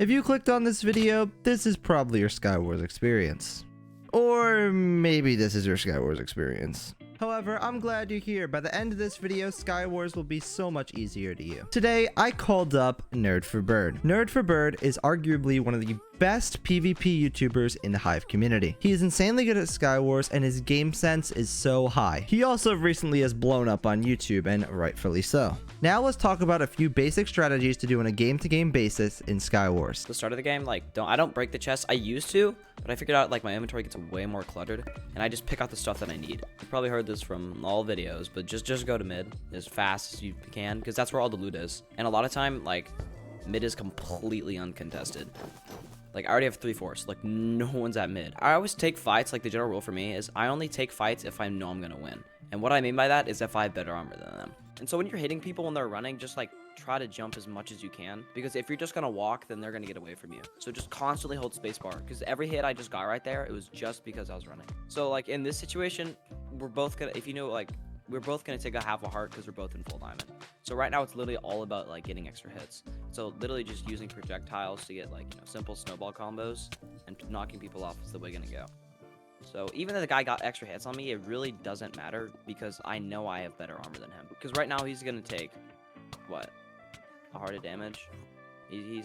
If you clicked on this video, this is probably your Skywars experience. Or maybe this is your Skywars experience. However, I'm glad you're here. By the end of this video, Skywars will be so much easier to you. Today, I called up Nerd4Bird. Nerd4Bird is arguably one of the best PvP YouTubers in the Hive community. He is insanely good at Skywars and his game sense is so high. He also recently has blown up on YouTube, and rightfully so. Now let's talk about a few basic strategies to do on a game-to-game basis in Skywars. The start of the game, like, I don't break the chest. I used to, but I figured out like my inventory gets way more cluttered, and I just pick out the stuff that I need. You probably heard this from all videos, but just go to mid as fast as you can, because that's where all the loot is. And a lot of time, like, mid is completely uncontested. Like, I already have 3/4, like, no one's at mid. I always take fights, like, the general rule for me is I only take fights if I know I'm gonna win. And what I mean by that is if I have better armor than them. And so when you're hitting people when they're running, just, like, try to jump as much as you can. Because if you're just gonna walk, then they're gonna get away from you. So just constantly hold spacebar. Because every hit I just got right there, it was just because I was running. So, like, in this situation, we're both gonna, if you know, like, we're both going to take a half a heart because we're both in full diamond. So right now it's literally all about like getting extra hits. So literally just using projectiles to get like, you know, simple snowball combos and knocking people off is the way going to go. So even if the guy got extra hits on me, it really doesn't matter because I know I have better armor than him. Because right now he's going to take what? A heart of damage. He's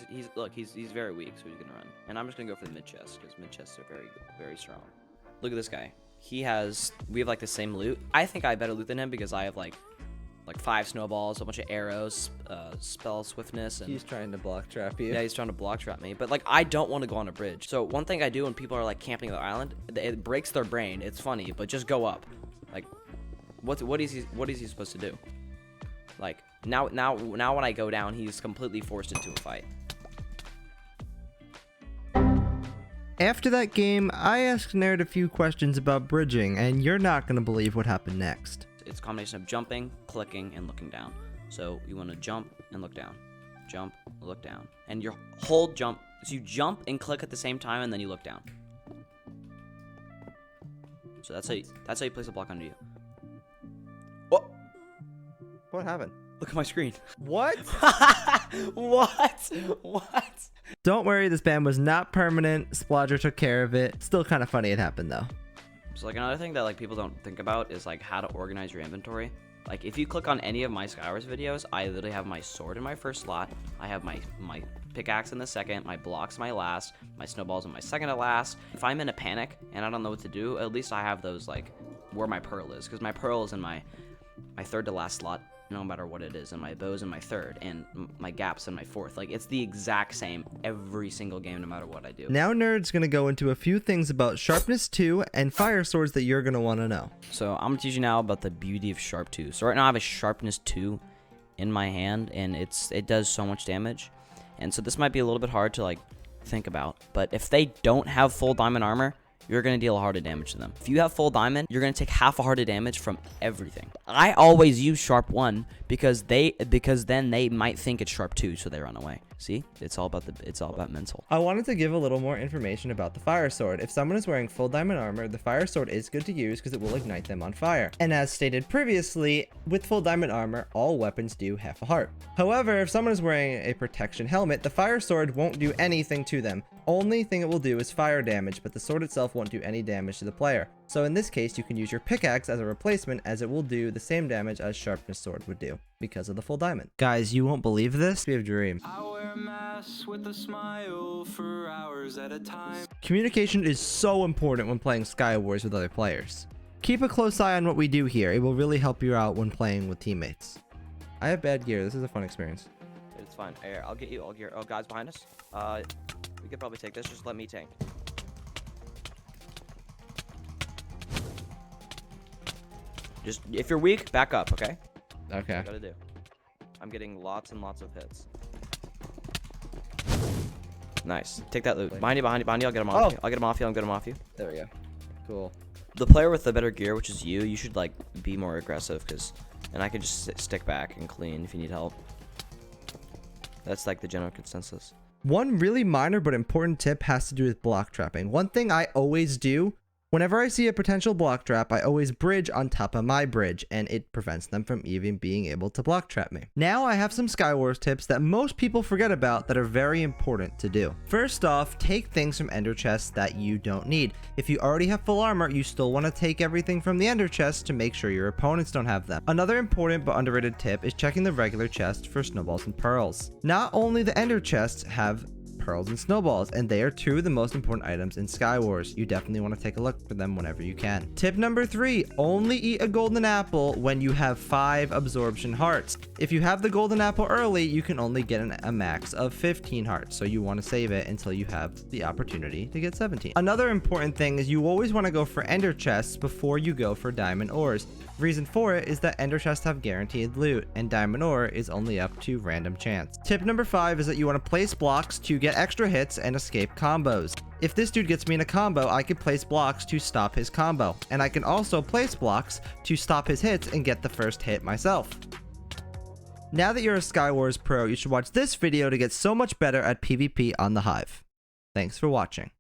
very weak, so he's going to run. And I'm just going to go for the mid chest because mid chests are very strong. Look at this guy. We have like the same loot. I think I have better loot than him because I have like 5 snowballs, a bunch of arrows, spell swiftness, and He's trying to block trap you. Yeah, he's trying to block trap me. But like I don't want to go on a bridge. So one thing I do when people are like camping the island, it breaks their brain. It's funny, but just go up. Like what is he supposed to do? Like now when I go down, he's completely forced into a fight. After that game, I asked Nerd a few questions about bridging, and you're not going to believe what happened next. It's a combination of jumping, clicking, and looking down. So you want to jump and look down. Jump, look down. And your hold jump, so you jump and click at the same time, and then you look down. So that's how you place a block under you. Oh! What happened? Look at my screen. What? What? Don't worry, this ban was not permanent. Splodger took care of it. Still kind of funny it happened though. So like another thing that like people don't think about is like how to organize your inventory. Like if you click on any of my Skywars videos, I literally have my sword in my first slot. I have my pickaxe in the second, my blocks in my last, my snowballs in my second to last. If I'm in a panic and I don't know what to do, at least I have those like where my pearl is, because my pearl is in my third to last slot. No matter what it is, and my bow's in my third, and my gap's in my fourth. Like, it's the exact same every single game, no matter what I do. Now Nerd's going to go into a few things about Sharpness 2 and Fire Swords that you're going to want to know. So, I'm going to teach you now about the beauty of Sharp 2. So, right now I have a Sharpness 2 in my hand, and it does so much damage. And so, this might be a little bit hard to, like, think about. But if they don't have full diamond armor, you're going to deal a heart of damage to them. If you have full diamond, you're going to take half a heart of damage from everything. I always use sharp 1 because then they might think it's sharp 2, so they run away. See? It's all about mental. I wanted to give a little more information about the Fire Sword. If someone is wearing full diamond armor, the Fire Sword is good to use because it will ignite them on fire. And as stated previously, with full diamond armor, all weapons do half a heart. However, if someone is wearing a protection helmet, the Fire Sword won't do anything to them. Only thing it will do is fire damage, but the sword itself won't do any damage to the player. So in this case, you can use your pickaxe as a replacement, as it will do the same damage as Sharpness Sword would do because of the full diamond. Guys, you won't believe this. We have dreams. I wear a mask with a smile for hours at a time. Communication is so important when playing Skywars with other players. Keep a close eye on what we do here. It will really help you out when playing with teammates. I have bad gear. This is a fun experience. It's fine. Here, I'll get you all gear. Oh, guys behind us. We could probably take this. Just let me tank. Just if you're weak, back up, okay? Okay. That's what I gotta do. I'm getting lots and lots of hits. Nice. Take that loot. Behind you. I'll get him off you. I'll get him off you. There we go. Cool. The player with the better gear, which is you should like be more aggressive, and I can just stick back and clean if you need help. That's like the general consensus. One really minor but important tip has to do with block trapping. One thing I always do Whenever I see a potential block trap, I always bridge on top of my bridge, and it prevents them from even being able to block trap me. Now I have some Skywars tips that most people forget about that are very important to do. First off, take things from ender chests that you don't need. If you already have full armor, you still want to take everything from the ender chest to make sure your opponents don't have them. Another important but underrated tip is checking the regular chest for snowballs and pearls. Not only the ender chests have pearls and snowballs, and they are two of the most important items in Skywars. You definitely want to take a look for them whenever you can. Tip number 3, only eat a golden apple when you have 5 absorption hearts. If you have the golden apple early, you can only get a max of 15 hearts, so you want to save it until you have the opportunity to get 17. Another important thing is you always want to go for ender chests before you go for diamond ores. Reason for it is that ender chests have guaranteed loot, and diamond ore is only up to random chance. Tip number 5 is that you want to place blocks to get extra hits and escape combos. If this dude gets me in a combo, I can place blocks to stop his combo, and I can also place blocks to stop his hits and get the first hit myself. Now that you're a Skywars pro, you should watch this video to get so much better at PvP on the Hive. Thanks for watching.